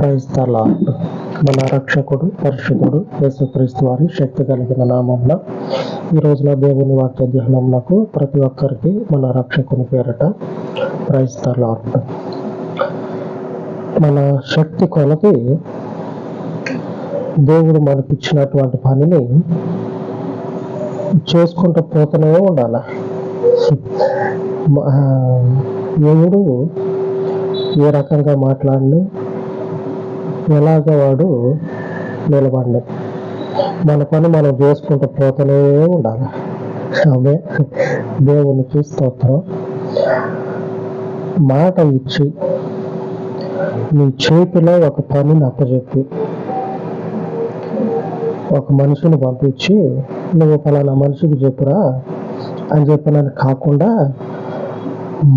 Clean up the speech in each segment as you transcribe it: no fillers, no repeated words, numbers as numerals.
Praise the lord. మన రక్షకుడు పరిశుద్ధుడు యేసుక్రీస్తు వారి శక్తి కలిగిన నామమున ఈ రోజున దేవుని వాక్య ధ్యానమునకు ప్రతి ఒక్కరికి మన రక్షకుని పేరట ప్రైజ్ ద లార్డ్. మన శక్తి కొలది దేవుడు మనకిచ్చినటువంటి పనిని చేసుకుంటూ పోతూనే ఉండాలి. దేవుడు ఏ రకంగా మాట్లాడి ఎలాగ వాడు నిలబడి మన పని మనం చేసుకుంటూ పోతూనే ఉండాలి. ఆమె దేవునికి స్తోత్రం. మాట ఇచ్చి నీ చేతిలో ఒక పనిని అప్పచెప్పి ఒక మనిషిని పంపించి నువ్వు ఫలానా మనిషికి చెప్పురా అని చెప్పినని కాకుండా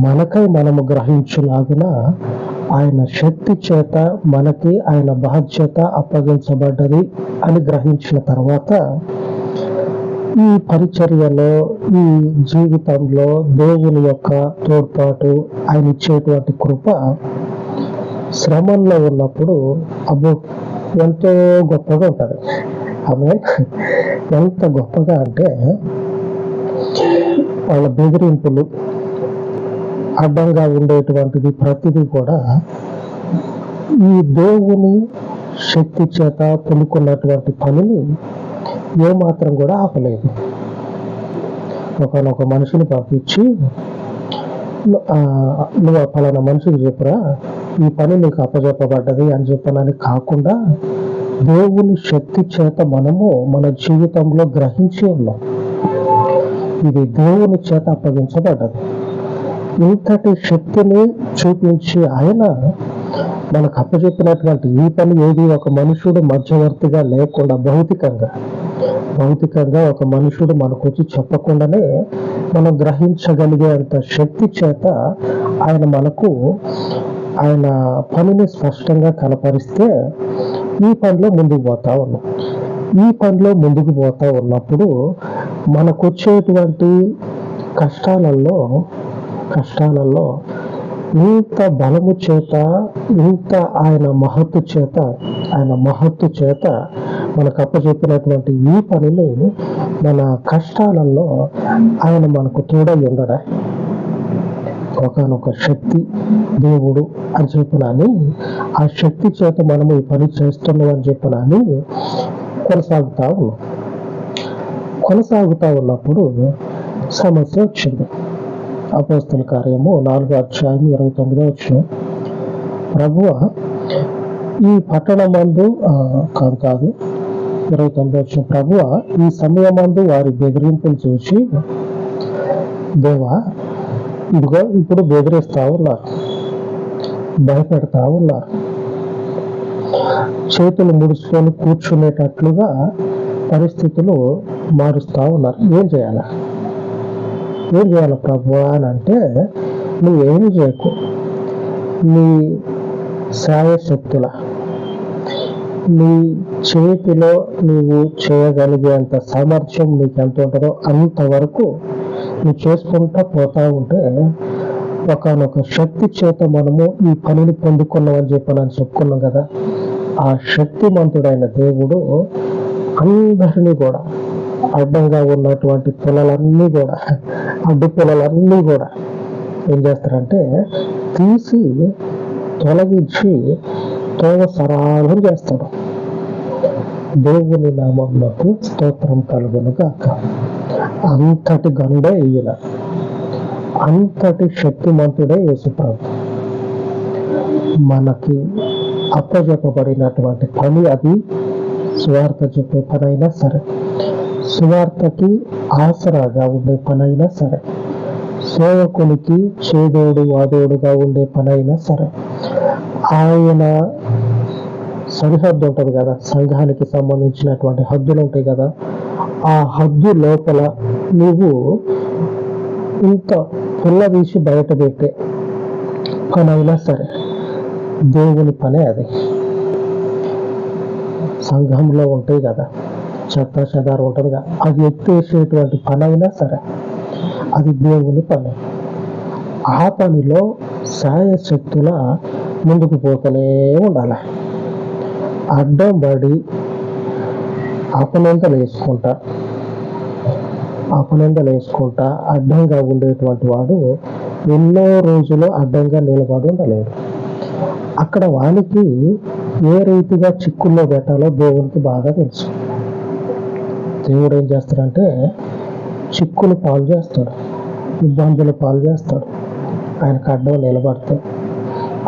మనకై మనము గ్రహించులాగున ఆయన శక్తి చేత మనకి ఆయన బాధ్యత అప్పగించబడ్డది అని గ్రహించిన తర్వాత ఈ పరిచర్యలో ఈ జీవితంలో దేవుని యొక్క తోడ్పాటు ఆయన ఇచ్చేటువంటి కృప శ్రమల్లో ఉన్నప్పుడు అబ్బో ఎంతో గొప్పగా ఉంటుంది. ఆమె ఎంత గొప్పగా అంటే వాళ్ళ బెదిరింపులు అడ్డంగా ఉండేటువంటిది ప్రతిదీ కూడా ఈ దేవుని శక్తి చేత పులుకున్నటువంటి పనిని ఏమాత్రం కూడా ఆపలేదు. ఒకనొక మనిషిని పంపించి నువ్వు ఫలానా మనిషికి చెప్పురా ఈ పని నీకు అప్పచెప్పబడ్డది అని చెప్పనని కాకుండా దేవుని శక్తి చేత మనము మన జీవితంలో గ్రహించి ఉన్నాం. ఇది దేవుని చేత అప్పగించబడ్డది. ఇంతటి శక్తిని చూపించి ఆయన మనకు అప్పచెప్పినటువంటి ఈ పని ఏది ఒక మనుషుడు మధ్యవర్తిగా లేకుండా భౌతికంగా ఒక మనుషుడు మనకు వచ్చి చెప్పకుండానే మనం గ్రహించగలిగేంత శక్తి చేత ఆయన మనకు ఆయన పనిని స్పష్టంగా కనపరిస్తే ఈ పనిలో ముందుకు పోతా ఉన్నప్పుడు మనకు వచ్చేటువంటి కష్టాలలో ఇంత బలము చేత ఇంత ఆయన మహత్తు చేత మనకు అప్పచెప్పినటువంటి ఈ పనిని మన కష్టాలలో ఆయన మనకు తోడై ఉండడా ఒకనొక శక్తి దేవుడు అని చెప్పినని ఆ శక్తి చేత మనము ఈ పని చేస్తున్నాం అని చెప్పినని కొనసాగుతా ఉన్నప్పుడు సమస్య వచ్చింది. అపోస్తల కార్యము 4:29 ప్రభువా ఈ పట్టణమందు కాదు 29 ప్రభువా ఈ సమయమందు వారి బెదిరింపులు చూసి దేవా ఇదిగో ఇప్పుడు బెదిరిస్తా ఉన్నారు, భయపెడతా ఉన్నారు, చేతులు ముడుచుకొని కూర్చునేటట్లుగా పరిస్థితులు మారుస్తా ఉన్నారు. ఏం చేయాలి ప్రభువా అని అంటే నువ్వేమి చేయకు, నీ శాయశక్తుల నీ చేతిలో నువ్వు చేయగలిగేంత సామర్థ్యం నీకు ఎంత ఉంటుందో అంతవరకు నువ్వు చేసుకుంటా పోతా ఉంటే ఒకనొక శక్తి చేత మనము ఈ పనిని పొందుకున్నామని చెప్పాలని చెప్పుకున్నాం కదా. ఆ శక్తిమంతుడైన దేవుడు అందరినీ కూడా అడ్డంగా ఉన్నటువంటి అడ్డు పొలలన్నీ కూడా ఏం చేస్తారంటే తీసి తొలగించి తోవ సరాలం చేస్తాడు. దేవుని నామమునకు స్తోత్రం కలుగును గాక. అంతటి గనుడే ఈయన, అంతటి శక్తిమంతుడే యేసుప్రభు. మనకి అప్పచెప్పబడినటువంటి పని అది సువార్త చెప్పే పనైనా సరే, సువార్తకి ఆసరాగా ఉండే పనైనా సరే, సేవకునికి చేదోడు వాదోడుగా ఉండే పనైనా సరే, ఆయన సరిహద్దు ఉంటుంది కదా, సంఘానికి సంబంధించినటువంటి హద్దులు ఉంటాయి కదా, ఆ హద్దు లోపల నువ్వు ఇంత పుల్ల తీసి బయట పెట్టే పనైనా సరే దేవుని పనే అది. సంఘంలో ఉంటాయి కదా, చెత్త చెదారు ఉంటుంది కదా, అది ఎత్తేసేటువంటి పనైనా సరే అది దేవుని పని. ఆ పనిలో సాయశక్తుల ముందుకు పోతూనే ఉండాలి. అడ్డం పడి అపనిందలు వేసుకుంటా అడ్డంగా ఉండేటువంటి వాడు ఎన్నో రోజులు అడ్డంగా నిలబడి ఉండలేడు. అక్కడ వానికి ఏ రీతిగా చిక్కుల్లో పెట్టాలో దేవునికి బాగా తెలుసు. దేవుడు ఏం చేస్తాడంటే చిక్కులు పాలు చేస్తాడు, ఇబ్బందులు పాలు చేస్తాడు. ఆయనకు అడ్డం నిలబడితే,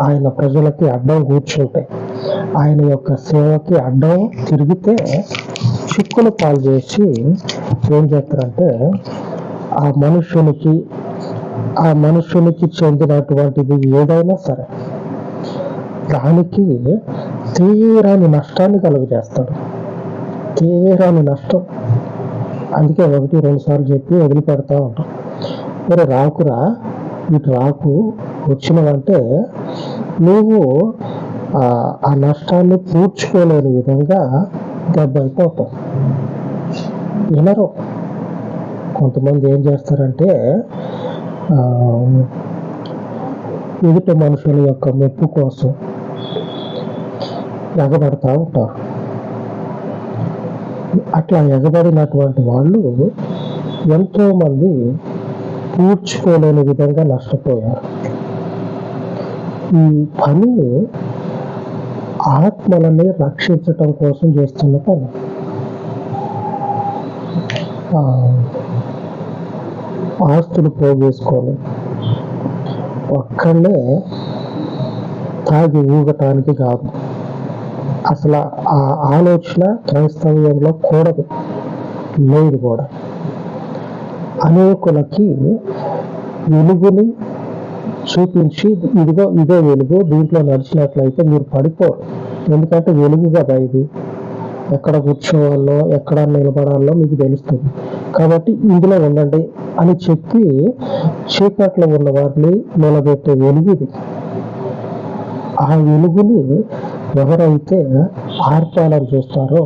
ఆయన ప్రజలకి అడ్డం కూర్చుంటే, ఆయన యొక్క సేవకి అడ్డం తిరిగితే చిక్కులు పాలు చేసి ఏం చేస్తారంటే ఆ మనుషునికి చెందినటువంటిది ఏదైనా సరే దానికి తీరాని నష్టాన్ని కలుగజేస్తాడు. తీరాని నష్టం. అందుకే 1-2 సార్లు చెప్పి వదిలిపెడతా ఉంటాం. మరి రాకురా, ఇటు రాకు, వచ్చినవంటే నువ్వు ఆ నష్టాన్ని పూడ్చుకోలేని విధంగా దెబ్బ అయిపోతావు. వినరు. కొంతమంది ఏం చేస్తారంటే ఎదుటి మనుషుల యొక్క మెప్పు కోసం ఎగబడతా ఉంటారు. అట్లా ఎగబడినటువంటి వాళ్ళు ఎంతో మంది పూడ్చుకోలేని విధంగా నష్టపోయారు. ఈ పని ఆత్మలని రక్షించటం కోసం చేస్తున్న పని. ఆస్తులు పోగేసుకొని ఒక్కళ్ళే తాగి ఊగటానికి కాదు. అసలు ఆ ఆలోచన క్రైస్తవ్యంలో కూడదు, లేదు కూడా. అనేకులకి వెలుగుని చూపించి ఇదే వెలుగు, దీంట్లో నడిచినట్లయితే మీరు పడిపోరు. ఎందుకంటే వెలుగు కదా ఇది. ఎక్కడ కూర్చోవాలో, ఎక్కడ నిలబడాలో మీకు తెలుస్తుంది. కాబట్టి ఇందులో ఉండండి అని చెప్పి చీకట్లో ఉన్న వారిని నిలబెట్టే వెలుగు ఇది. ఆ వెలుగుని ఎవరైతే ఆర్పాలని చూస్తారో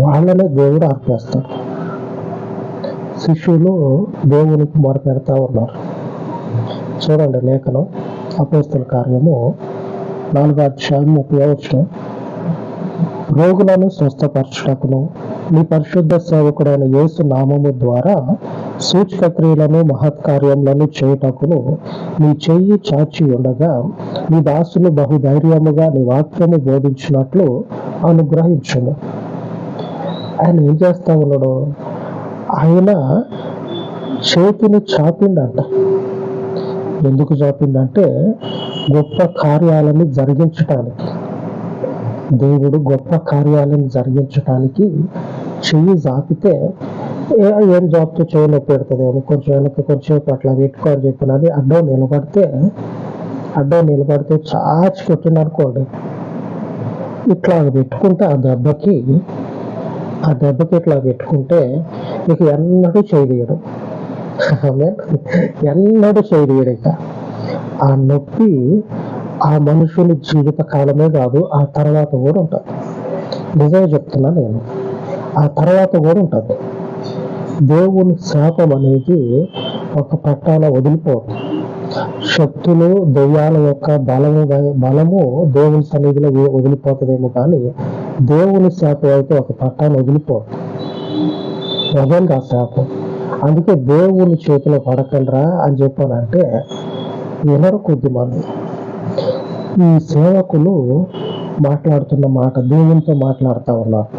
వాళ్ళనే దేవుడు ఆర్పేస్తాడు. శిష్యులు దేవునికి మొరపెడతా ఉన్నారు. చూడండి లేఖనం, అపోస్తల కార్యము 4:30. రోగులను స్వస్థపరచుటకును నీ పరిశుద్ధ సేవకుడైన యేసు నామము ద్వారా సూచక క్రియలను మహత్కార్యములను చేయుటకును నీ చెయ్యి చాచి ఉండగా నీ దాసులు బహుధైర్యముగా నీ వాక్యము బోధించినట్లు అనుగ్రహించును. ఆయన ఏం చేస్తా ఉన్నాడు? ఆయన చేతిని చాపిండంట. ఎందుకు చాపిండంటే గొప్ప కార్యాలను జరిగించటానికి. దేవుడు గొప్ప కార్యాలను జరిగించటానికి చెయ్యి చాపితే ఏం జాబ్తో చెయ్యి నొప్పి పెడుతుందేమో, కొంచెం వెనక్కి కొంచెం అట్లా పెట్టుకోని చెప్పినది. అడ్డం నిలబడితే చాచి కొట్టిండు అనుకోండి, ఇట్లా పెట్టుకుంటే ఆ దెబ్బకి ఇట్లా పెట్టుకుంటే ఇక ఎన్నడూ చేయలేడు. ఇక ఆ నొప్పి ఆ మనుషుని జీవిత కాలమే కాదు, ఆ తర్వాత కూడా ఉంటుంది. నిజమే చెప్తున్నా నేను, ఆ తర్వాత కూడా ఉంటుంది. దేవుని శాపం అనేది ఒక పట్టాన వదిలిపోదు. శక్తులు, దెయ్యాల యొక్క బలము దేవుని సన్నిధిలో వదిలిపోతుందేమో కానీ దేవుని శాపం అయితే ఒక పట్టాన వదిలిపోదు. వదండి ఆ శాపం. అందుకే దేవుని చేతిలో పడకండ్రా అని చెప్పానంటే వినరు కొద్దిమంది. ఈ సేవకులు మాట్లాడుతున్న మాట దేవునితో మాట్లాడుతూ ఉన్నారు.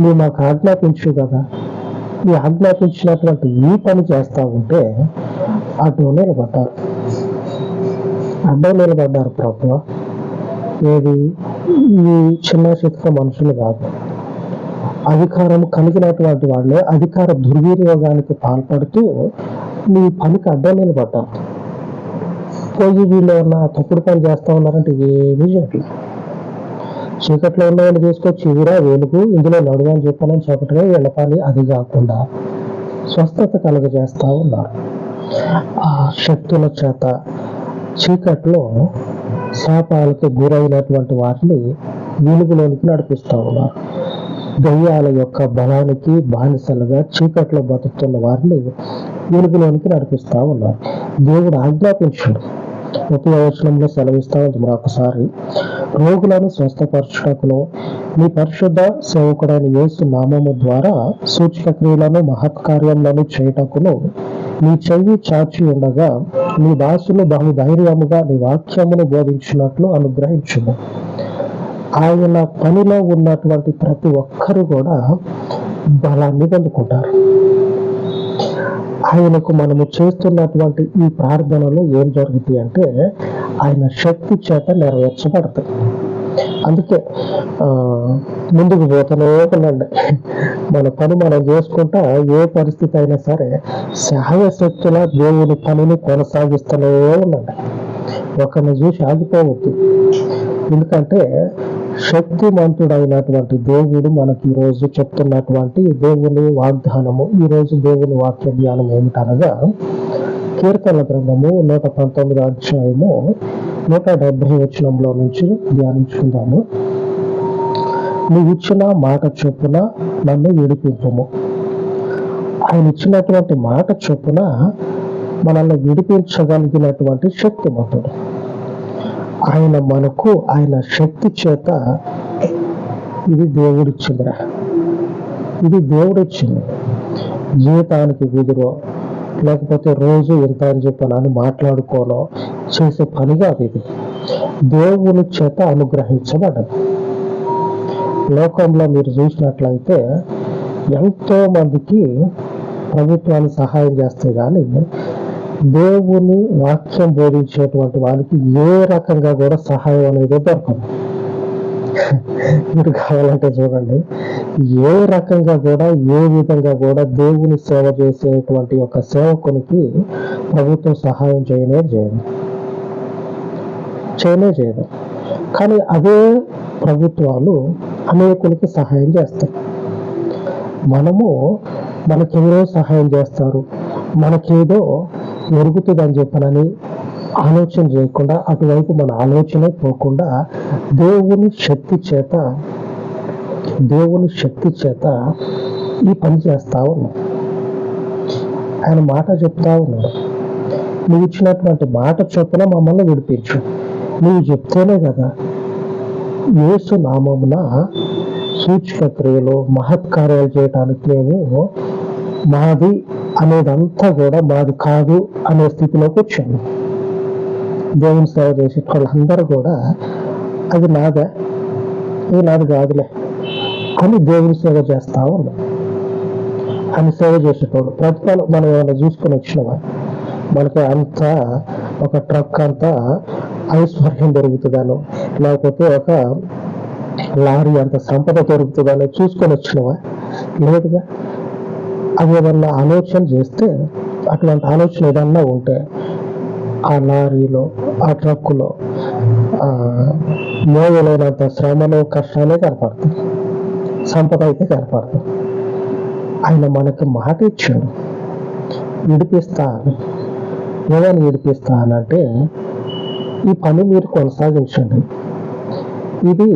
నువ్వు మాకు ఆజ్ఞాపించు కదా, ఈ ఆజ్ఞాపించినటువంటి ఈ పని చేస్తూ ఉంటే అడ్డం నిలబడ్డారు ప్రభువా. ఏది? ఈ చిన్న చిత్క మనుషులు కాదు, అధికారం కలిగినటువంటి వాళ్ళే అధికార దుర్వినియోగానికి పాల్పడుతూ నీ పనికి అడ్డం నిలబడ్డారు. పోయి వీళ్ళు ఏమన్నా తప్పుడు పని చేస్తూ ఉన్నారంటే ఏమీ చేయట్లేదు. చీకట్లో ఉన్న వాళ్ళు తీసుకొచ్చి ఇవిరా వెలుగు, ఇందులో నడువు అని చెప్పానని చెప్పటమే వీళ్ళ పని. అది కాకుండా స్వస్థత కలుగజేస్తూ ఉన్నారు. ఆ శక్తుల చేత చీకట్లో శాపాలకు గురైనటువంటి వారిని వెలుగులోనికి నడిపిస్తూ ఉన్నారు. దయ్యాల యొక్క బలానికి బానిసలుగా చీకట్లో బతుకుతున్న వారిని వెలుగులోనికి నడిపిస్తూ ఉన్నారు. దేవుడు ఆజ్ఞాపించాడు, ఉపయోచనంలో సెలవిస్తా ఉంది మరొకసారి. రోగులను స్వస్థపరచుటకును మీ పరిశుద్ధ సేవకుడైన యేసు నామము ద్వారా సూచక క్రియలను మహత్కార్యములను చేయుటకును నీ చెయ్యి చాచి ఉండగా నీ దాసులు బహు ధైర్యముగా నీ వాక్యమును బోధించినట్లు అనుగ్రహించుము. ఆయన పనిలో ఉన్నటువంటి ప్రతి ఒక్కరు కూడా బలాన్ని పొందుకుంటారు. ఆయనకు మనము చేస్తున్నటువంటి ఈ ప్రార్థనలు ఏం జరుగుతాయి అంటే ఆయన శక్తి చేత నెరవేర్చబడతాయి. అందుకే ముందుకు పోతూనే ఉండండి. మన పని మనం చేసుకుంటా ఏ పరిస్థితి అయినా సరే సహాయశక్తుల దేవుని పనిని కొనసాగిస్తూనే ఉండండి. ఒకరిని చూసి ఆగిపోవద్దు. ఎందుకంటే శక్తిమంతుడైనటువంటి దేవుడు మనకి ఈరోజు చెప్తున్నటువంటి దేవుని వాగ్దానము, ఈరోజు దేవుని వాక్య ధ్యానం ఏమిటనగా కీర్తనల గ్రంథము 119 అధ్యాయము 170 వచనంలో నుంచి ధ్యానించుకుందాము. నువ్వు ఇచ్చిన మాట చొప్పున నన్ను విడిపింపుము. ఆయన ఇచ్చినటువంటి మాట చొప్పున మనల్ని విడిపించగలిగినటువంటి శక్తిమంతుడు ఆయన. మనకు ఆయన శక్తి చేత ఇది దేవుడిచ్చిందిరా, ఇది దేవుడిచ్చింది. జీవితానికి కుదురో లేకపోతే రోజు ఎంత అని చెప్పనని మాట్లాడుకోనో చేసే పని కాదు. ఇది దేవుని చేత అనుగ్రహించబడదు. లోకంలో మీరు చూసినట్లయితే ఎంతో మందికి ప్రభుత్వాలు సహాయం చేస్తే కానీ దేవుని వాక్యం బోధించేటువంటి వాళ్ళకి ఏ రకంగా కూడా సహాయం అనేది దొరకదు. మీరు కావాలంటే చూడండి, ఏ రకంగా కూడా ఏ విధంగా కూడా దేవుని సేవ చేసేటువంటి ఒక సేవకునికి ప్రభుత్వం సహాయం చేయనే చేయదు. కానీ అదే ప్రభుత్వాలు అనేకులకి సహాయం చేస్తాయి. మనకెవరో సహాయం చేస్తారు, మనకేదో జరుగుతుందని చెప్పనని ఆలోచన చేయకుండా, అటువైపు మన ఆలోచన పోకుండా దేవుని శక్తి చేత ఈ పని చేస్తా ఉన్నాం. ఆయన మాట చెప్తా ఉన్నాడు, నువ్వు ఇచ్చినటువంటి మాట చొప్పున మమ్మల్ని విడిపించు. నువ్వు చెప్తేనే కదా యేసు నామమున సూచక క్రియలు మహత్కార్యాలు చేయటానికి మేము మాది అనేదంతా కూడా మాది కాదు అనే స్థితిలోకి వచ్చాము. దేవుని సేవ చేసే వాళ్ళందరూ కూడా అది నాదే, ఇది నాది కాదులే అని దేవుని సేవ చేస్తా ఉన్నాం. అని సేవ చేసేటోడు ప్రతిఫలం మనం ఏమైనా చూసుకొని వచ్చినామా? మనకి అంతా ఒక ట్రక్ అంతా ఐశ్వర్యం దొరుకుతుందానో లేకపోతే ఒక లారీ అంత సంపద దొరుకుతుందానో చూసుకొని వచ్చినావా? లేదుగా. అది ఏదన్నా ఆలోచన చేస్తే, అటువంటి ఆలోచన ఏదన్నా ఉంటే ఆ లారీలో ఆ ట్రక్కులో మోయలేనంత శ్రమలో కష్టాలే కనపడుతుంది, సంపద అయితే కనపడుతుంది. ఆయన మనకి మాట ఇచ్చాడు, విడిపిస్తా అని. ఏమైనా విడిపిస్తా అనంటే ఈ పని మీరు కొనసాగించండి, ఇది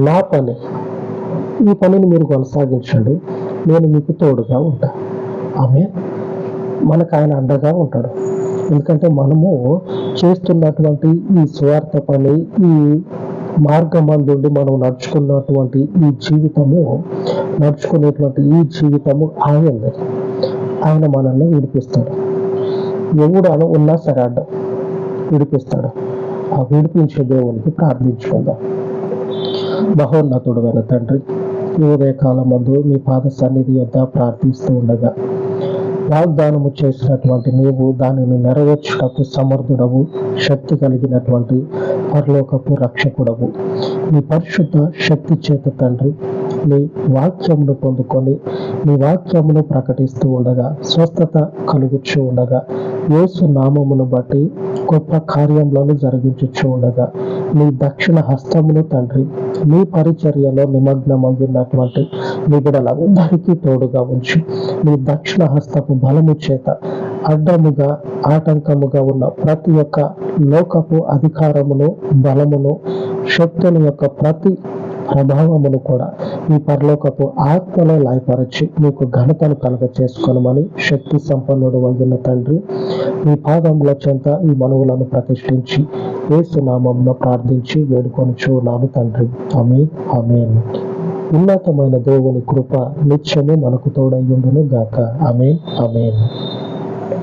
నా పని, ఈ పనిని మీరు కొనసాగించండి, నేను మీకు తోడుగా ఉంటా. ఆమె మనకు ఆయన అండగా ఉంటాడు. ఎందుకంటే మనము చేస్తున్నటువంటి ఈ స్వార్థ పని, ఈ మార్గమందుండి మనం నడుచుకునేటువంటి ఈ జీవితము ఆయనది. ఆయన మనల్ని విడిపిస్తాడు. ఎవడు ఉన్నా సరే అడ్డం విడిపిస్తాడు. ఆ విడిపించే దేవునికి ప్రార్థించుకుందాం. మహోన్నతుడైన తండ్రి, ఈ ఉదయకాలం మందు మీ పాద సన్నిధి యొద్ద ప్రార్థిస్తూ ఉండగా వాగ్దానము చేసినటువంటి నీవు దానిని నెరవేర్చుటకు సమర్థుడవు, శక్తి కలిగినటువంటి పరలోకపు రక్షకుడవు. నీ పరిశుద్ధ శక్తి చేత తండ్రి నీ వాక్యమును పొందుకొని నీ వాక్యమును ప్రకటిస్తూ ఉండగా, స్వస్థత కలుగుచూ ఉండగా, యేసు నామమును బట్టి గొప్ప కార్యములను జరిగించుచూ ఉండగా, నీ దక్షిణ హస్తమును తండ్రి నీ పరిచర్యలో నిమగ్నమయ్యున్నటువంటి నీ బిడ్డలందరికీ తోడుగా ఉంచి, నీ దక్షిణ హస్తపు బలము చేత అడ్డముగా ఆటంకముగా ఉన్న ప్రతి ఒక్క లోకపు అధికారమును, బలమును, శక్తుల యొక్క ప్రతి ప్రభావమును కూడా ఈ పరలోకపు ఆత్మలో లయపరచి నీకు ఘనతను కలుగ చేసుకోనమని శక్తి సంపన్నుడు అయిన తండ్రి మీ పాదముల చెంత ఈ మనవులను ప్రతిష్ఠించి యేసు నామమున ప్రార్థించి వేడుకొనుచున్నాను తండ్రి. ఆమేన్, ఆమేన్. ఉన్నతమైన దేవుని కృప నిత్యము మనకు తోడయ్యుండును గాక. ఆమేన్, ఆమేన్.